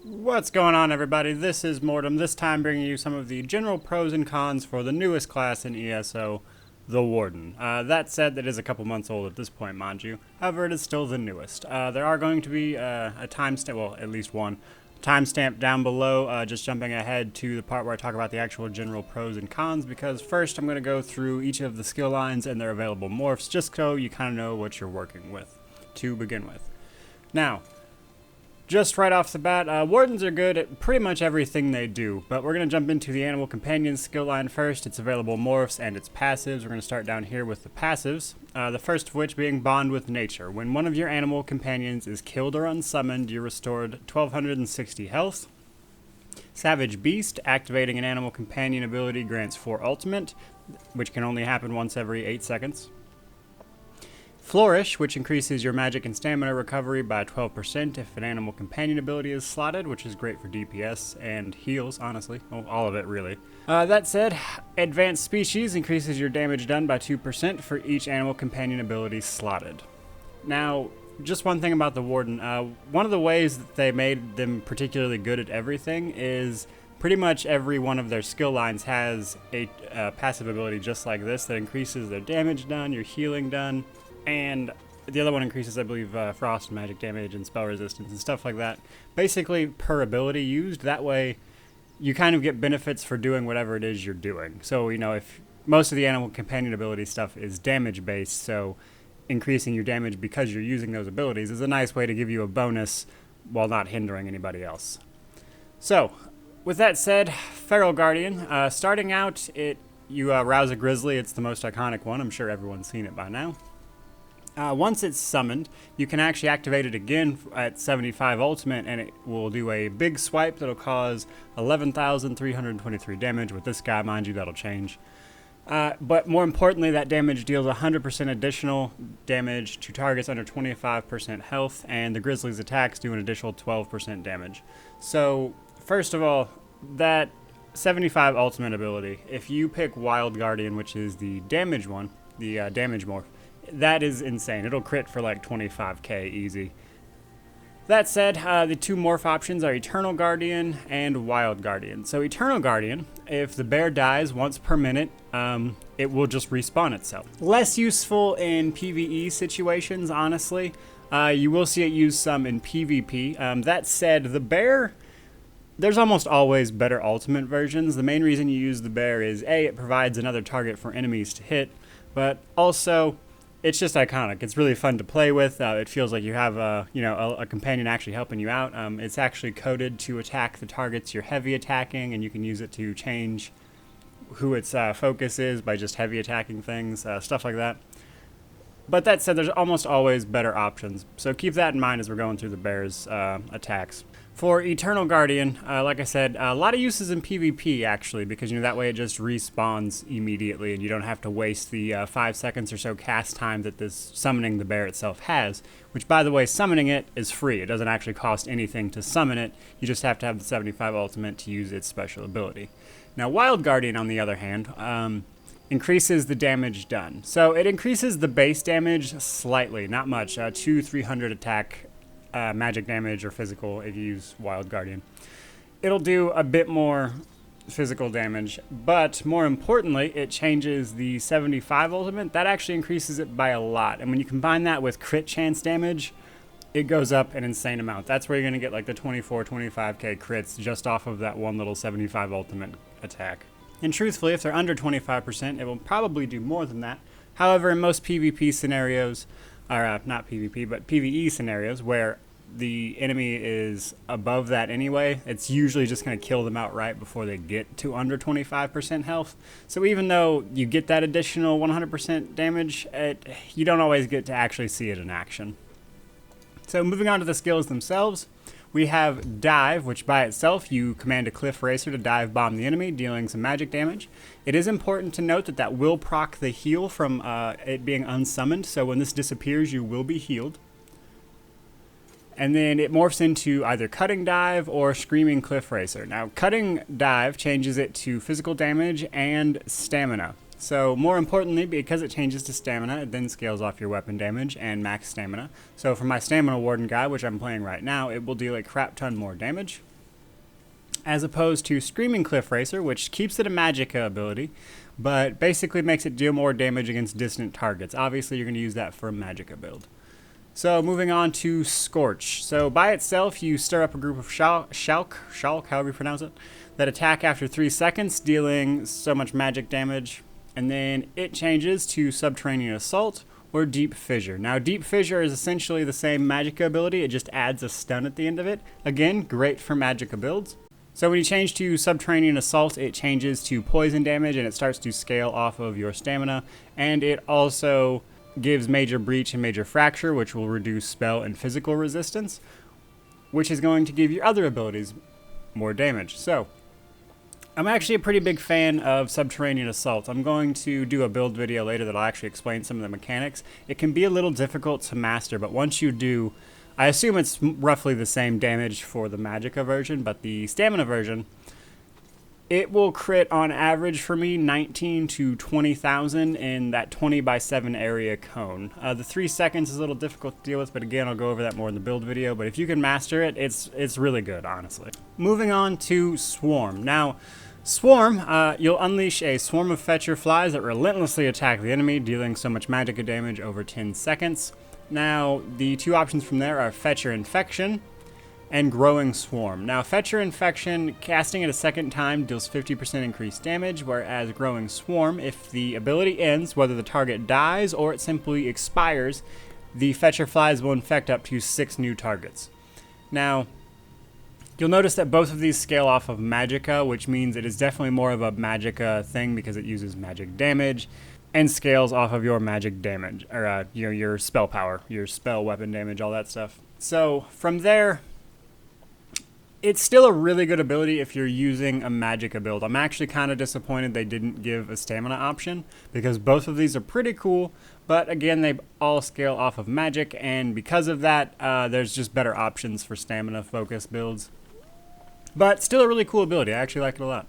What's going on, everybody? This is Mortym, this time bringing you some of the general pros and cons for the newest class in ESO, the Warden. That said, that is a couple months old at this point, mind you. However, it is still the newest. There are going to be a timestamp, well, at least one timestamp down below, just jumping ahead to the part where I talk about the actual general pros and cons, because first I'm going to go through each of the skill lines and their available morphs, just so you kind of know what you're working with to begin with. Now, just right off the bat, Wardens are good at pretty much everything they do, but we're going to jump into the Animal Companion skill line first, its available morphs and its passives. We're going to start down here with the passives, the first of which being Bond with Nature. When one of your animal companions is killed or unsummoned, you're restored 1260 health. Savage Beast, activating an animal companion ability grants 4 ultimate, which can only happen once every 8 seconds. Flourish, which increases your magic and stamina recovery by 12% if an animal companion ability is slotted, which is great for DPS and heals, honestly. Well, all of it, really. That said, Advanced Species increases your damage done by 2% for each animal companion ability slotted. Now, just one thing about the Warden. One of the ways that they made them particularly good at everything is pretty much every one of their skill lines has a passive ability just like this that increases their damage done, your healing done, and the other one increases, I believe, frost and magic damage and spell resistance and stuff like that. Basically, per ability used. That way, you kind of get benefits for doing whatever it is you're doing. So, you know, if most of the animal companion ability stuff is damage-based, so increasing your damage because you're using those abilities is a nice way to give you a bonus while not hindering anybody else. So, with that said, Feral Guardian. Starting out, you rouse a grizzly. It's the most iconic one. I'm sure everyone's seen it by now. Once it's summoned, you can actually activate it again at 75 ultimate, and it will do a big swipe that'll cause 11,323 damage. With this guy, mind you, that'll change. But more importantly, that damage deals 100% additional damage to targets under 25% health, and the grizzly's attacks do an additional 12% damage. So, first of all, that 75 ultimate ability, if you pick Wild Guardian, which is the damage one, the damage morph, that is insane. It'll crit for like 25k easy. That said, the two morph options are Eternal Guardian and Wild Guardian. So Eternal Guardian, if the bear dies once per minute, it will just respawn itself. Less useful in PvE situations, honestly. You will see it used some in PvP. That said, the bear, there's almost always better ultimate versions. The main reason you use the bear is A, it provides another target for enemies to hit, but also it's just iconic. It's really fun to play with. It feels like you have a companion actually helping you out. It's actually coded to attack the targets you're heavy attacking, and you can use it to change who its focus is by just heavy attacking things, stuff like that. But that said, there's almost always better options. So keep that in mind as we're going through the bear's attacks. For Eternal Guardian, like I said, a lot of uses in PvP actually, because that way it just respawns immediately and you don't have to waste the 5 seconds or so cast time that this summoning the bear itself has, which by the way, summoning it is free. It doesn't actually cost anything to summon it. You just have to have the 75 ultimate to use its special ability. Now Wild Guardian, on the other hand, increases the damage done. So it increases the base damage slightly, not much, 200-300 attack magic damage or physical if you use Wild Guardian. It'll do a bit more physical damage, but more importantly, it changes the 75 ultimate. That actually increases it by a lot, and when you combine that with crit chance damage, it goes up an insane amount. That's where you're going to get like the 24-25k crits just off of that one little 75 ultimate attack. And truthfully, if they're under 25%, it will probably do more than that. However, in most PvP scenarios, or not PvP, but PvE scenarios where the enemy is above that anyway, it's usually just going to kill them outright before they get to under 25% health. So even though you get that additional 100% damage, you don't always get to actually see it in action. So moving on to the skills themselves, we have Dive, which by itself, you command a Cliff Racer to dive bomb the enemy, dealing some magic damage. It is important to note that that will proc the heal from it being unsummoned, so when this disappears, you will be healed. And then it morphs into either Cutting Dive or Screaming Cliff Racer. Now, Cutting Dive changes it to physical damage and stamina. So more importantly, because it changes to stamina, it then scales off your weapon damage and max stamina. So for my Stamina Warden guy, which I'm playing right now, it will deal a crap ton more damage. as opposed to Screaming Cliff Racer, which keeps it a Magicka ability, but basically makes it deal more damage against distant targets. Obviously, you're going to use that for a Magicka build. So moving on to Scorch. So by itself, you stir up a group of Shulk, however you pronounce it, that attack after 3 seconds, dealing so much magic damage. And then it changes to Subterranean Assault or Deep Fissure. Now, Deep Fissure is essentially the same Magicka ability, it just adds a stun at the end of it. Again, great for Magicka builds. So when you change to Subterranean Assault, it changes to poison damage and it starts to scale off of your stamina. And it also gives Major Breach and Major Fracture, which will reduce spell and physical resistance, which is going to give your other abilities more damage. So, I'm actually a pretty big fan of Subterranean Assault. I'm going to do a build video later that'll actually explain some of the mechanics. It can be a little difficult to master, but once you do, I assume it's roughly the same damage for the Magicka version, but the Stamina version, it will crit on average for me 19 to 20,000 in that 20x7 area cone. The 3 seconds is a little difficult to deal with, but again, I'll go over that more in the build video. But if you can master it, it's really good, honestly. Moving on to Swarm. Now, Swarm, you'll unleash a swarm of Fetcher Flies that relentlessly attack the enemy, dealing so much Magicka damage over 10 seconds. Now, the two options from there are Fetcher Infection and Growing Swarm. Now, Fetcher Infection, casting it a second time, deals 50% increased damage, whereas Growing Swarm, if the ability ends, whether the target dies or it simply expires, the Fetcher Flies will infect up to 6 new targets. Now, you'll notice that both of these scale off of Magicka, which means it is definitely more of a Magicka thing because it uses magic damage and scales off of your magic damage, or your spell power, your spell weapon damage, all that stuff. So, from there, it's still a really good ability if you're using a Magicka build. I'm actually kind of disappointed they didn't give a stamina option because both of these are pretty cool, but again, they all scale off of magic, and because of that, there's just better options for stamina-focused builds. But still a really cool ability. I actually like it a lot.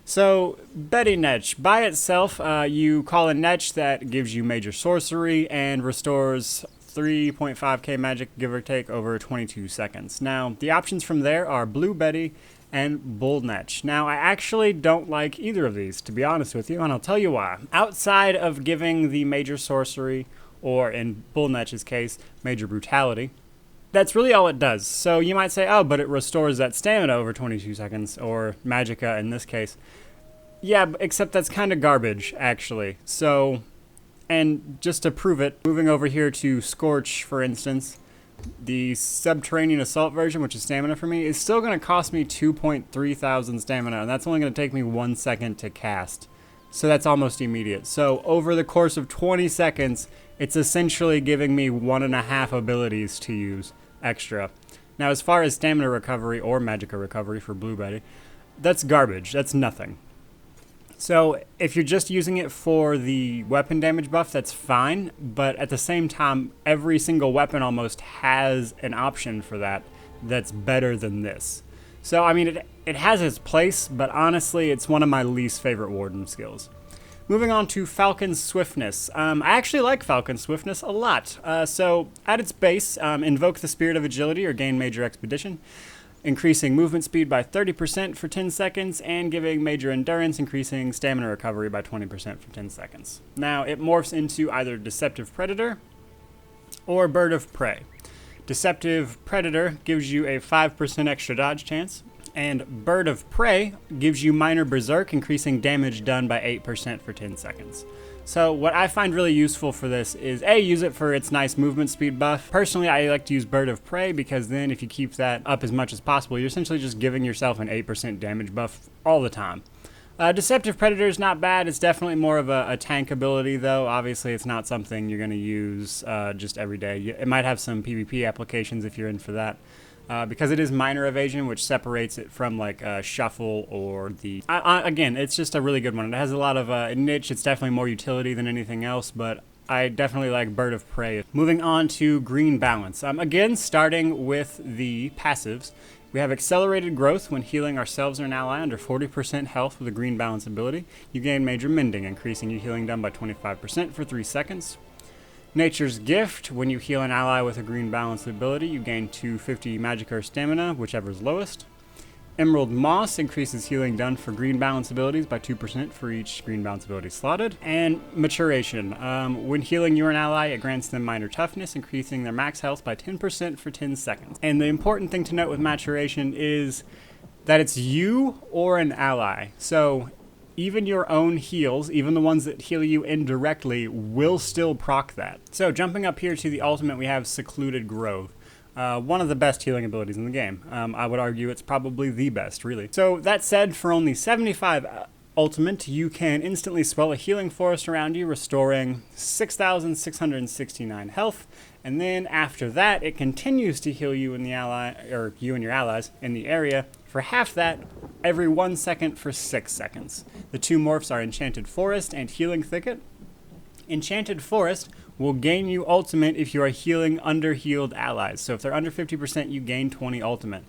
So, Betty Netch. By itself, you call a Netch that gives you major sorcery and restores 3.5k magic, give or take, over 22 seconds. Now, the options from there are Blue Betty and Bull Netch. Now, I actually don't like either of these, to be honest with you, and I'll tell you why. Outside of giving the major sorcery, or in Bull Netch's case, major brutality, that's really all it does. So you might say, oh, but it restores that stamina over 22 seconds, or Magicka in this case. Yeah, except that's kind of garbage, actually. So, and just to prove it, moving over here to Scorch, for instance, the Subterranean Assault version, which is stamina for me, is still going to cost me 2,300 stamina, and that's only going to take me 1 second to cast. So that's almost immediate. So over the course of 20 seconds, it's essentially giving me 1.5 abilities to use extra. Now, as far as stamina recovery or Magicka recovery for Blue Betty, that's garbage. That's nothing. So if you're just using it for the weapon damage buff, that's fine. But at the same time, every single weapon almost has an option for that that's better than this. So, I mean, it has its place, but honestly, it's one of my least favorite Warden skills. Moving on to Falcon Swiftness. I actually like Falcon Swiftness a lot. So, at its base, invoke the Spirit of Agility or gain Major Expedition, increasing movement speed by 30% for 10 seconds, and giving Major Endurance, increasing stamina recovery by 20% for 10 seconds. Now, it morphs into either Deceptive Predator or Bird of Prey. Deceptive Predator gives you a 5% extra dodge chance, and Bird of Prey gives you Minor Berserk, increasing damage done by 8% for 10 seconds. So what I find really useful for this is A, use it for its nice movement speed buff. Personally, I like to use Bird of Prey because then if you keep that up as much as possible, you're essentially just giving yourself an 8% damage buff all the time. Deceptive Predator is not bad. It's definitely more of a tank ability, though. Obviously, it's not something you're going to use just every day. It might have some PvP applications if you're in for that. Because it is minor evasion, which separates it from like shuffle or the... again, it's just a really good one. It has a lot of niche. It's definitely more utility than anything else, but I definitely like Bird of Prey. Moving on to Green Balance. Again, starting with the passives, we have Accelerated Growth when healing ourselves or an ally under 40% health with a Green Balance ability. You gain Major Mending, increasing your healing done by 25% for 3 seconds. Nature's Gift, when you heal an ally with a Green Balance ability, you gain 250 Magicka or Stamina, whichever is lowest. Emerald Moss increases healing done for green balance abilities by 2% for each green balance ability slotted. And Maturation. When healing you or an ally, it grants them minor toughness, increasing their max health by 10% for 10 seconds. And the important thing to note with Maturation is that it's you or an ally. So even your own heals, even the ones that heal you indirectly, will still proc that. So jumping up here to the ultimate, we have Secluded Growth. One of the best healing abilities in the game. I would argue it's probably the best, really. So that said, for only 75 ultimate, you can instantly swell a healing forest around you, restoring 6,669 health. And then after that, it continues to heal you and the ally, or you and your allies in the area for half that every 1 second for 6 seconds. The two morphs are Enchanted Forest and Healing Thicket. Enchanted Forest will gain you ultimate if you are healing under-healed allies. So if they're under 50%, you gain 20 ultimate.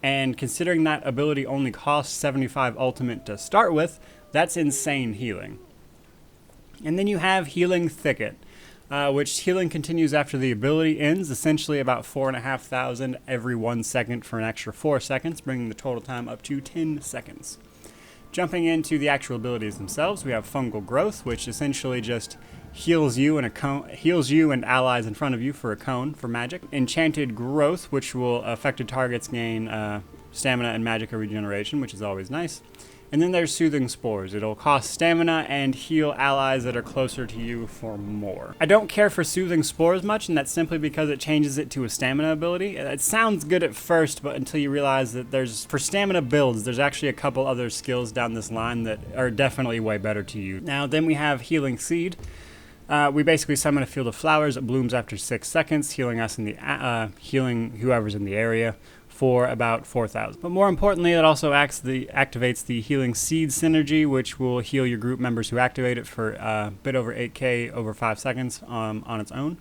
And considering that ability only costs 75 ultimate to start with, that's insane healing. And then you have Healing Thicket, which healing continues after the ability ends, essentially about 4,500 every 1 second for an extra 4 seconds, bringing the total time up to 10 seconds. Jumping into the actual abilities themselves, we have Fungal Growth, which essentially just heals you and allies in front of you for a cone for magic. Enchanted Growth, which will affected targets gain stamina and magic regeneration, which is always nice. And then there's Soothing Spores. It'll cost stamina and heal allies that are closer to you for more. I don't care for Soothing Spores much, and that's simply because it changes it to a stamina ability. It sounds good at first, but until you realize that for stamina builds, there's actually a couple other skills down this line that are definitely way better to you. Now, then we have Healing Seed. We basically summon a field of flowers that blooms after 6 seconds, healing us in the healing whoever's in the area for about 4,000. But more importantly, it also activates the Healing Seed synergy, which will heal your group members who activate it for a bit over 8k over 5 seconds on its own.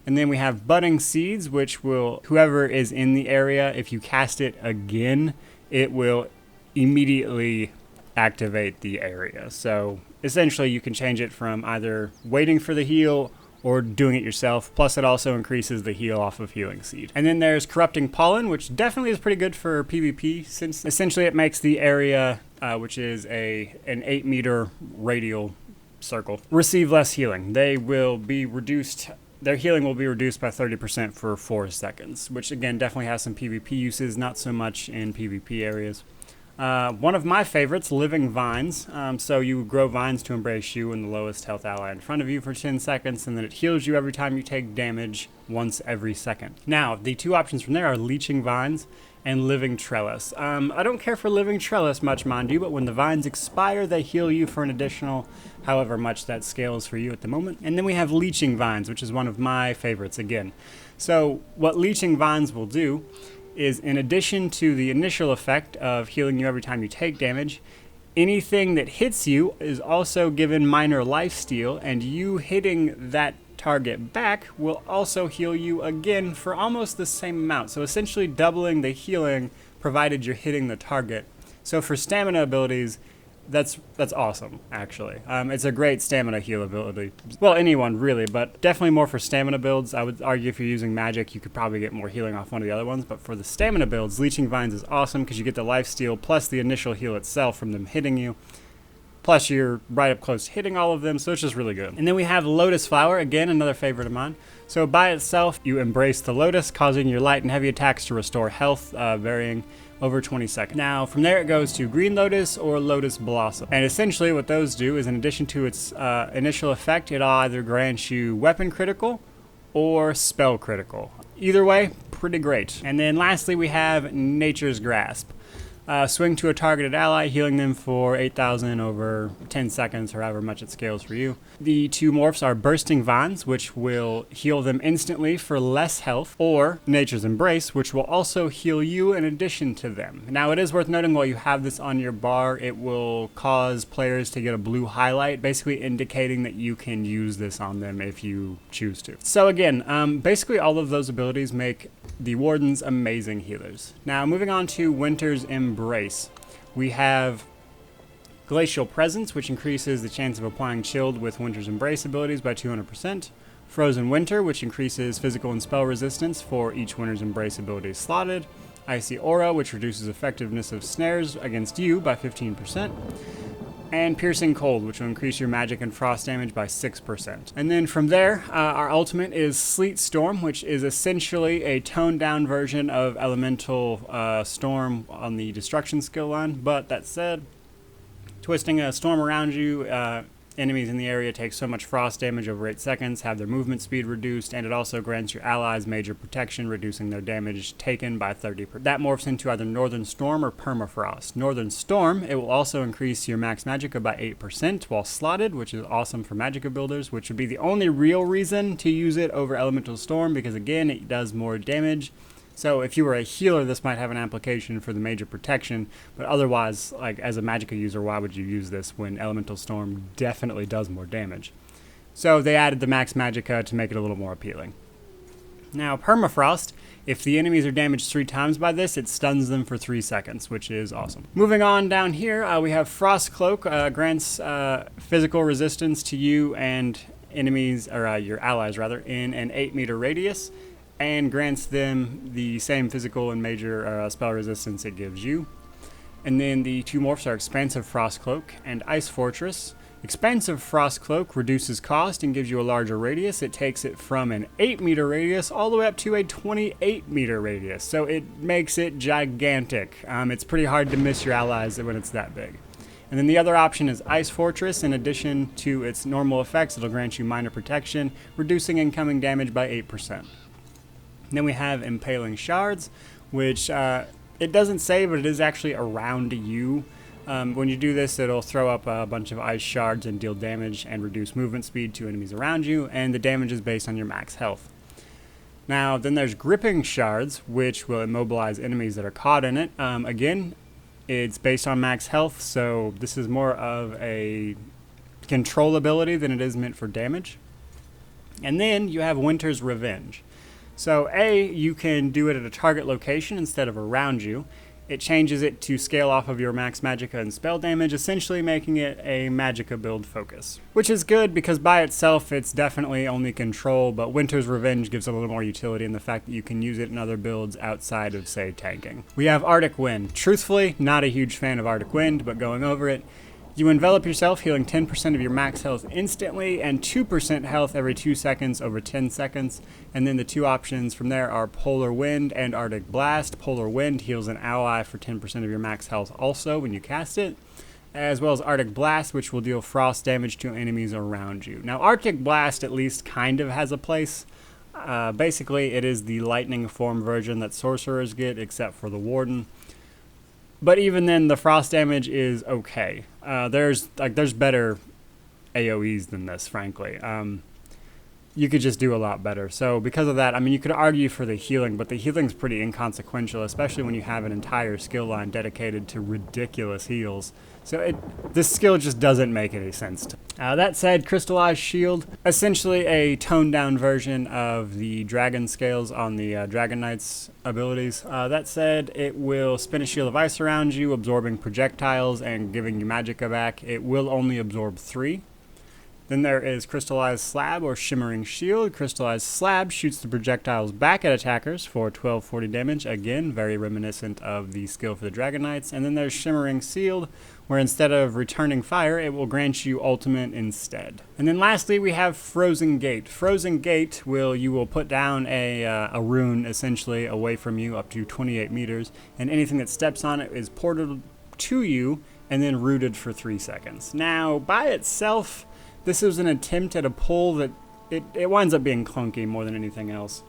And then we have Budding Seeds, which will, whoever is in the area, if you cast it again, it will immediately activate the area. So essentially you can change it from either waiting for the heal or doing it yourself, plus it also increases the heal off of Healing Seed. And then there's Corrupting Pollen, which definitely is pretty good for PvP, since essentially it makes the area, which is an 8-meter radial circle, receive less healing. Their healing will be reduced by 30% for 4 seconds, which again definitely has some PvP uses, not so much in PvP areas. One of my favorites, Living Vines. So you grow vines to embrace you and the lowest health ally in front of you for 10 seconds, and then it heals you every time you take damage once every second. Now, the two options from there are Leaching Vines and Living Trellis. I don't care for Living Trellis much, mind you, but when the vines expire, they heal you for an additional however much that scales for you at the moment. And then we have Leaching Vines, which is one of my favorites again. So what Leaching Vines will do is, in addition to the initial effect of healing you every time you take damage, anything that hits you is also given minor lifesteal, and you hitting that target back will also heal you again for almost the same amount. So essentially doubling the healing provided you're hitting the target. So for stamina abilities, that's awesome, actually. It's a great stamina heal ability. Well, anyone really, but definitely more for stamina builds. I would argue if you're using magic, you could probably get more healing off one of the other ones, but for the stamina builds, Leaching Vines is awesome because you get the lifesteal plus the initial heal itself from them hitting you. Plus you're right up close to hitting all of them, so it's just really good. And then we have Lotus Flower, again, another favorite of mine. So by itself, you embrace the Lotus, causing your light and heavy attacks to restore health, varying over 20 seconds. Now, from there it goes to Green Lotus or Lotus Blossom. And essentially what those do is, in addition to its initial effect, it'll either grant you weapon critical or spell critical. Either way, pretty great. And then lastly, we have Nature's Grasp. Swing to a targeted ally, healing them for 8,000 over 10 seconds, or however much it scales for you. The two morphs are Bursting Vines, which will heal them instantly for less health, or Nature's Embrace, which will also heal you in addition to them. Now, it is worth noting, while you have this on your bar, it will cause players to get a blue highlight, basically indicating that you can use this on them if you choose to. So again, basically all of those abilities make the Wardens amazing healers. Now, moving on to Winter's Embrace. We have Glacial Presence, which increases the chance of applying Chilled with Winter's Embrace abilities by 200%. Frozen Winter, which increases physical and spell resistance for each Winter's Embrace ability slotted. Icy Aura, which reduces effectiveness of snares against you by 15%. And Piercing Cold, which will increase your magic and frost damage by 6%. And then from there, our ultimate is Sleet Storm, which is essentially a toned-down version of Elemental Storm on the Destruction skill line. But that said, twisting a storm around you, enemies in the area take so much frost damage over 8 seconds, have their movement speed reduced, and it also grants your allies major protection, reducing their damage taken by 30%. That morphs into either Northern Storm or Permafrost. Northern Storm, it will also increase your max magicka by 8% while slotted, which is awesome for magicka builders, which would be the only real reason to use it over Elemental Storm, because again, it does more damage. So if you were a healer, this might have an application for the major protection, but otherwise, like as a magicka user, why would you use this when Elemental Storm definitely does more damage? So they added the max magicka to make it a little more appealing. Now, Permafrost, if the enemies are damaged 3 times by this, it stuns them for 3 seconds, which is awesome. Moving on down here, we have Frost Cloak, grants physical resistance to you and enemies, or your allies rather, in an 8-meter radius, and grants them the same physical and major spell resistance it gives you. And then the 2 morphs are Expansive Frost Cloak and Ice Fortress. Expansive Frost Cloak reduces cost and gives you a larger radius. It takes it from an 8-meter radius all the way up to a 28-meter radius, so it makes it gigantic. It's pretty hard to miss your allies when it's that big. And then the other option is Ice Fortress. In addition to its normal effects, it'll grant you minor protection, reducing incoming damage by 8%. Then we have Impaling Shards, which it doesn't say, but it is actually around you. When you do this, it'll throw up a bunch of ice shards and deal damage and reduce movement speed to enemies around you, and the damage is based on your max health. Now, then there's Gripping Shards, which will immobilize enemies that are caught in it. Again, it's based on max health, so this is more of a control ability than it is meant for damage. And then you have Winter's Revenge. So you can do it at a target location instead of around you. It changes it to scale off of your max magicka and spell damage, essentially making it a magicka build focus. Which is good because by itself it's definitely only control, but Winter's Revenge gives it a little more utility in the fact that you can use it in other builds outside of, say, tanking. We have Arctic Wind. Truthfully, not a huge fan of Arctic Wind, but going over it, you envelop yourself, healing 10% of your max health instantly and 2% health every 2 seconds over 10 seconds. And then the 2 options from there are Polar Wind and Arctic Blast. Polar Wind heals an ally for 10% of your max health also when you cast it, as well as Arctic Blast, which will deal frost damage to enemies around you. Now, Arctic Blast at least kind of has a place. Basically, it is the lightning form version that sorcerers get, except for the Warden. But even then, the frost damage is okay. There's better AoEs than this, frankly. You could just do a lot better. So because of that, I mean, you could argue for the healing, but the healing's pretty inconsequential, especially when you have an entire skill line dedicated to ridiculous heals. So this skill just doesn't make any sense to me. That said, Crystallized Shield, essentially a toned-down version of the Dragon Scales on the Dragon Knight's abilities. That said, it will spin a shield of ice around you, absorbing projectiles and giving you magicka back. It will only absorb 3. Then there is Crystallized Slab or Shimmering Shield. Crystallized Slab shoots the projectiles back at attackers for 1240 damage. Again, very reminiscent of the skill for the Dragon Knights. And then there's Shimmering Shield, where instead of returning fire, it will grant you ultimate instead. And then lastly, we have Frozen Gate. Frozen Gate you will put down a rune essentially away from you up to 28 meters, and anything that steps on it is ported to you and then rooted for 3 seconds. Now, by itself, this is an attempt at a pull that it winds up being clunky more than anything else.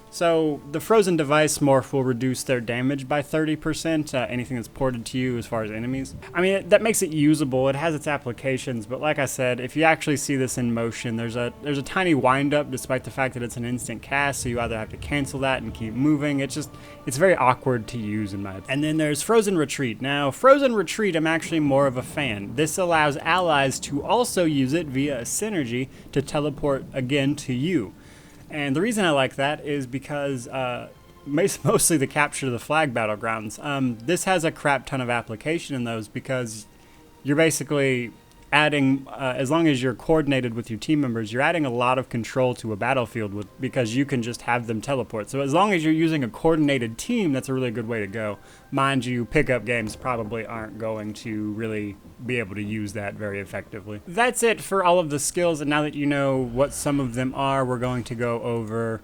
So the Frozen Device morph will reduce their damage by 30%, anything that's ported to you as far as enemies. I mean, that makes it usable. It has its applications, but like I said, if you actually see this in motion, there's a tiny wind-up despite the fact that it's an instant cast, so you either have to cancel that and keep moving. It's very awkward to use in my opinion. And then there's Frozen Retreat. Now, Frozen Retreat, I'm actually more of a fan. This allows allies to also use it via a synergy to teleport again to you. And the reason I like that is because mostly the Capture the Flag battlegrounds. This has a crap ton of application in those because you're basically adding, as long as you're coordinated with your team members, you're adding a lot of control to a battlefield because you can just have them teleport. So as long as you're using a coordinated team, that's a really good way to go. Mind you, pickup games probably aren't going to really be able to use that very effectively. That's it for all of the skills, and now that you know what some of them are, we're going to go over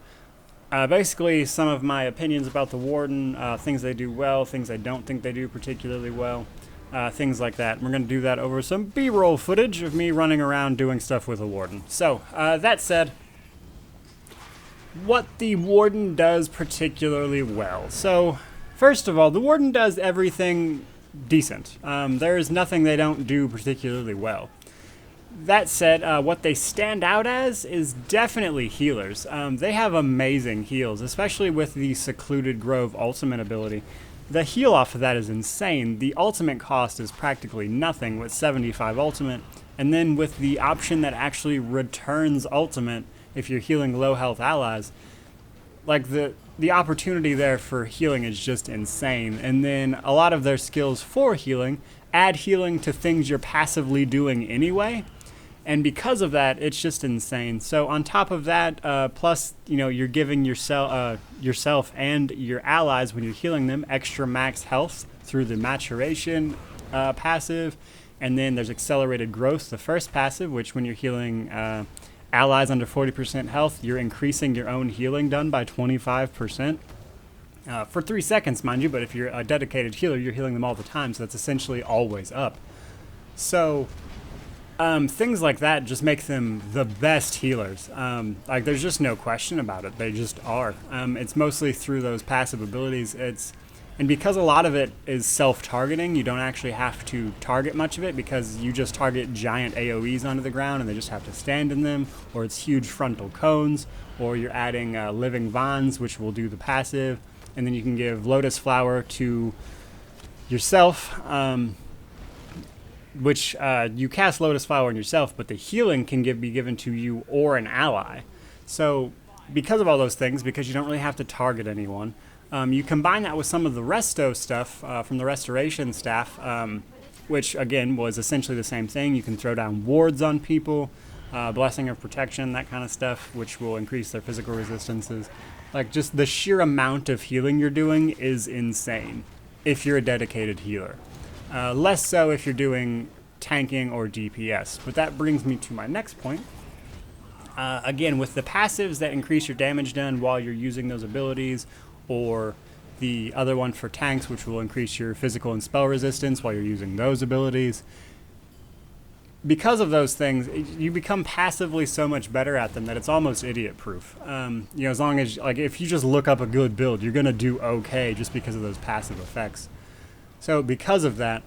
basically some of my opinions about the Warden, things they do well, things I don't think they do particularly well. Things like that. We're going to do that over some B-roll footage of me running around doing stuff with a Warden. So, that said, what the Warden does particularly well. So, first of all, the Warden does everything decent. There is nothing they don't do particularly well. That said, what they stand out as is definitely healers. They have amazing heals, especially with the Secluded Grove ultimate ability. The heal off of that is insane. The ultimate cost is practically nothing with 75 ultimate, and then with the option that actually returns ultimate if you're healing low health allies, like the opportunity there for healing is just insane. And then a lot of their skills for healing add healing to things you're passively doing anyway. And because of that, it's just insane. So on top of that, plus, you're giving yourself and your allies, when you're healing them, extra max health through the maturation passive. And then there's accelerated growth, the first passive, which when you're healing allies under 40% health, you're increasing your own healing done by 25%. For 3 seconds, mind you, but if you're a dedicated healer, you're healing them all the time, so that's essentially always up. So things like that just make them the best healers. Like, there's just no question about it. They just are. It's mostly through those passive abilities. And because a lot of it is self-targeting, you don't actually have to target much of it because you just target giant AoEs onto the ground and they just have to stand in them, or it's huge frontal cones, or you're adding Living Vines, which will do the passive, and then you can give Lotus Flower to yourself, which you cast Lotus Flower on yourself, but the healing can be given to you or an ally. So because of all those things, because you don't really have to target anyone, you combine that with some of the resto stuff from the restoration staff, which again was essentially the same thing. You can throw down wards on people, Blessing of Protection, that kind of stuff, which will increase their physical resistances. Like, just the sheer amount of healing you're doing is insane if you're a dedicated healer. Less so if you're doing tanking or DPS. But that brings me to my next point. Again, with the passives that increase your damage done while you're using those abilities, or the other one for tanks, which will increase your physical and spell resistance while you're using those abilities. Because of those things, you become passively so much better at them that it's almost idiot-proof. As long as, like, if you just look up a good build, you're going to do okay just because of those passive effects. So because of that,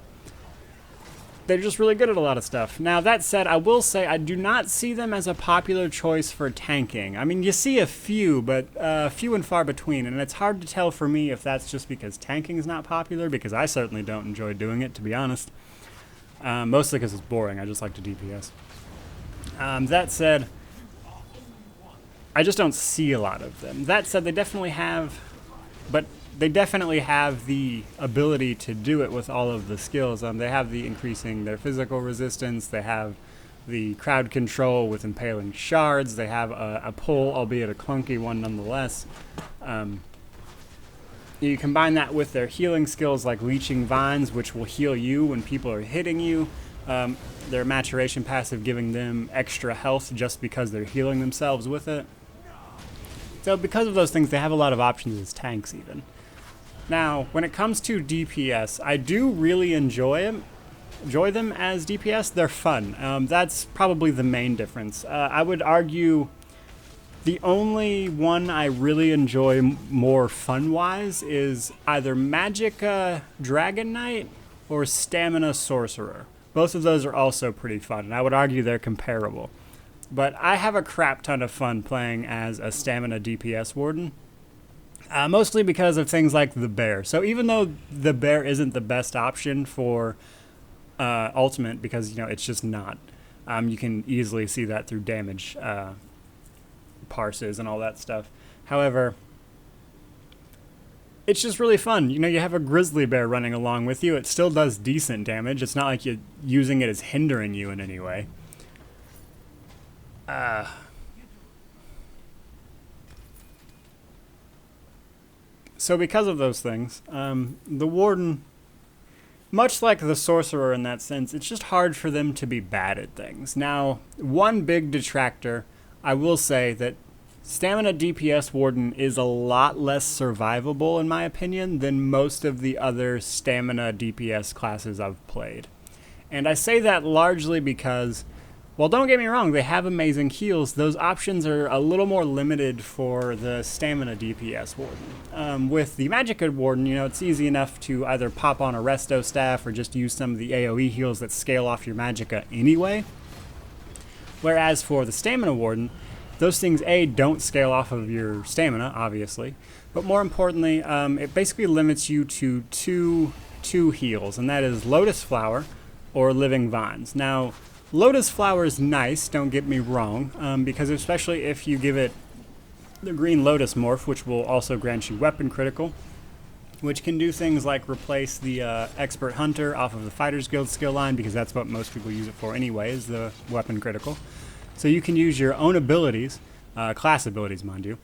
they're just really good at a lot of stuff. Now, that said, I will say I do not see them as a popular choice for tanking. I mean, you see a few, but few and far between, and it's hard to tell for me if that's just because tanking is not popular, because I certainly don't enjoy doing it, to be honest. Mostly because it's boring. I just like to DPS. That said, I just don't see a lot of them. That said, they definitely have the ability to do it with all of the skills. They have the increasing their physical resistance. They have the crowd control with Impaling Shards. They have a pull, albeit a clunky one nonetheless. You combine that with their healing skills like Leaching Vines, which will heal you when people are hitting you. Their maturation passive giving them extra health just because they're healing themselves with it. So because of those things, they have a lot of options as tanks even. Now, when it comes to DPS, I do really enjoy them as DPS. They're fun. That's probably the main difference. I would argue the only one I really enjoy more fun-wise is either Magic Dragon Knight or Stamina Sorcerer. Both of those are also pretty fun, and I would argue they're comparable. But I have a crap ton of fun playing as a Stamina DPS Warden. Mostly because of things like the bear. So even though the bear isn't the best option for ultimate, because it's just not, you can easily see that through damage parses and all that stuff. However, it's just really fun. You know, you have a grizzly bear running along with you. It still does decent damage. It's not like you're using it as hindering you in any way. So because of those things, the Warden, much like the Sorcerer in that sense, it's just hard for them to be bad at things. Now, one big detractor, I will say that Stamina DPS Warden is a lot less survivable, in my opinion, than most of the other Stamina DPS classes I've played. And I say that largely because, well, don't get me wrong, they have amazing heals. Those options are a little more limited for the Stamina DPS Warden. With the Magicka Warden, you know, it's easy enough to either pop on a Resto Staff or just use some of the AoE heals that scale off your Magicka anyway. Whereas for the Stamina Warden, those things, A, don't scale off of your stamina, obviously, but more importantly, it basically limits you to two heals, and that is Lotus Flower or Living Vines. Now, Lotus Flower is nice, don't get me wrong, because especially if you give it the green Lotus morph, which will also grant you weapon critical, which can do things like replace the Expert Hunter off of the Fighters Guild skill line, because that's what most people use it for anyway, is the weapon critical. So you can use your own abilities, class abilities mind you,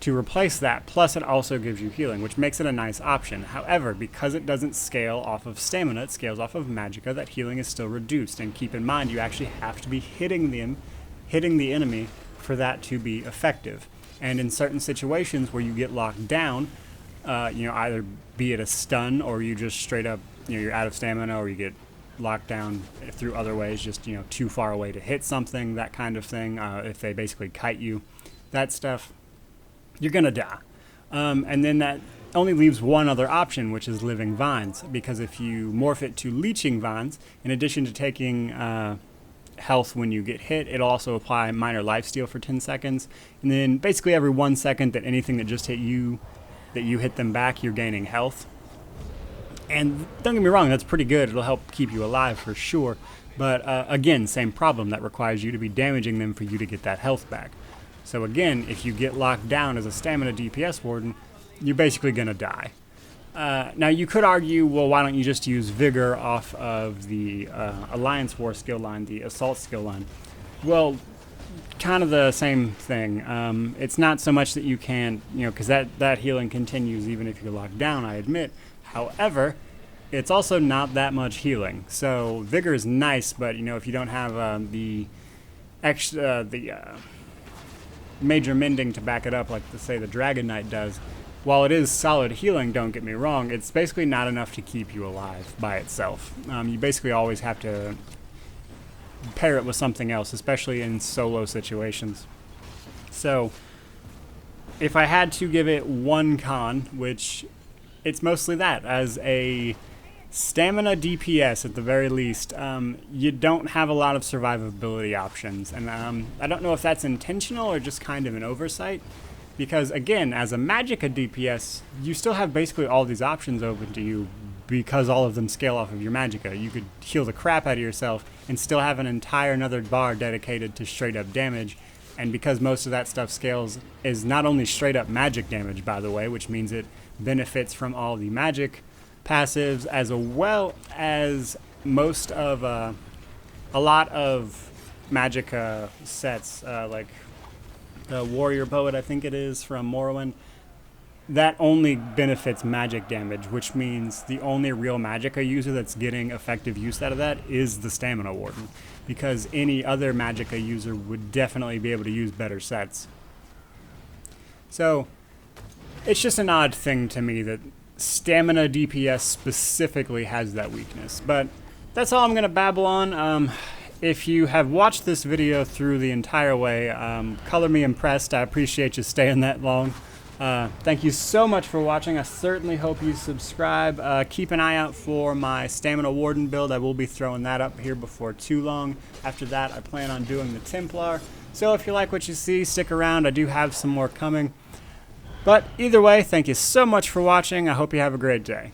to replace that, plus it also gives you healing, which makes it a nice option. However, because it doesn't scale off of stamina, it scales off of Magicka, that healing is still reduced. And keep in mind, you actually have to be hitting the enemy for that to be effective. And in certain situations where you get locked down, you know, either be it a stun or you just straight up, you know, you're out of stamina, or you get locked down through other ways, just, you know, too far away to hit something, that kind of thing. If they basically kite you, that stuff, you're gonna die. And then that only leaves one other option, which is Living Vines, because if you morph it to Leaching Vines, in addition to taking health when you get hit, it'll also apply minor lifesteal for 10 seconds, and then basically every 1 second that anything that just hit you, that you hit them back, you're gaining health. And don't get me wrong, that's pretty good. It'll help keep you alive for sure. But again, same problem. That requires you to be damaging them for you to get that health back. So again, if you get locked down as a Stamina DPS Warden, you're basically going to die. Now you could argue, well, why don't you just use Vigor off of the Alliance War skill line, the Assault skill line? Well, kind of the same thing. It's not so much that you can't, you know, because that healing continues even if you're locked down, I admit. However, it's also not that much healing. So Vigor is nice, but you know, if you don't have the extra major mending to back it up, like say the Dragon Knight does, while it is solid healing, don't get me wrong, it's basically not enough to keep you alive by itself. You basically always have to pair it with something else, especially in solo situations. So if I had to give it one con, which it's mostly that, as a stamina DPS at the very least, you don't have a lot of survivability options. And I don't know if that's intentional or just kind of an oversight, because again, as a Magicka DPS, you still have basically all these options open to you because all of them scale off of your Magicka. You could heal the crap out of yourself and still have an entire another bar dedicated to straight up damage. And because most of that stuff scales is not only straight up magic damage, by the way, which means it benefits from all the magic passives, as well as most of a lot of Magicka sets, like the Warrior Poet, I think it is, from Morrowind, that only benefits magic damage, which means the only real Magicka user that's getting effective use out of that is the Stamina Warden, because any other Magicka user would definitely be able to use better sets. So it's just an odd thing to me that Stamina DPS specifically has that weakness. But that's all I'm going to babble on. If you have watched this video through the entire way, color me impressed. I appreciate you staying that long. Thank you so much for watching. I certainly hope you subscribe. Keep an eye out for my Stamina Warden build. I will be throwing that up here before too long. After that, I plan on doing the Templar. So if you like what you see, stick around. I do have some more coming. But either way, thank you so much for watching. I hope you have a great day.